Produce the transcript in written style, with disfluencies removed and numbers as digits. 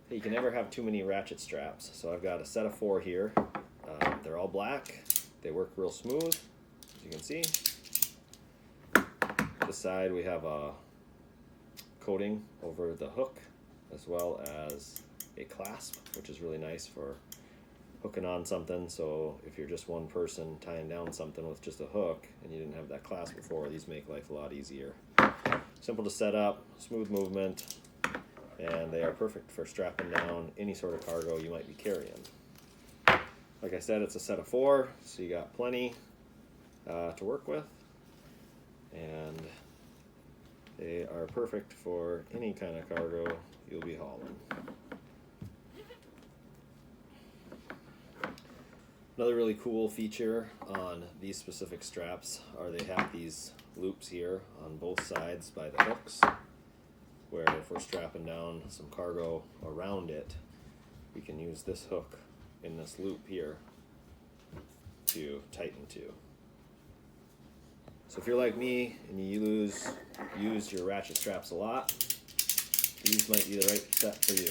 You can never have too many ratchet straps, so I've got a set of 4 here. They're all black. They work real smooth, as you can see. This side we have a coating over the hook, as well as a clasp, which is really nice for hooking on something. So if you're just one person tying down something with just a hook and you didn't have that clasp before, these make life a lot easier. Simple to set up, smooth movement, and they are perfect for strapping down any sort of cargo you might be carrying. Like I said, it's a set of 4, so you got plenty to work with, and they are perfect for any kind of cargo you'll be hauling. Another really cool feature on these specific straps are they have these loops here on both sides by the hooks, where if we're strapping down some cargo around it, we can use this hook in this loop here to tighten to. So if you're like me and you use your ratchet straps a lot, these might be the right set for you.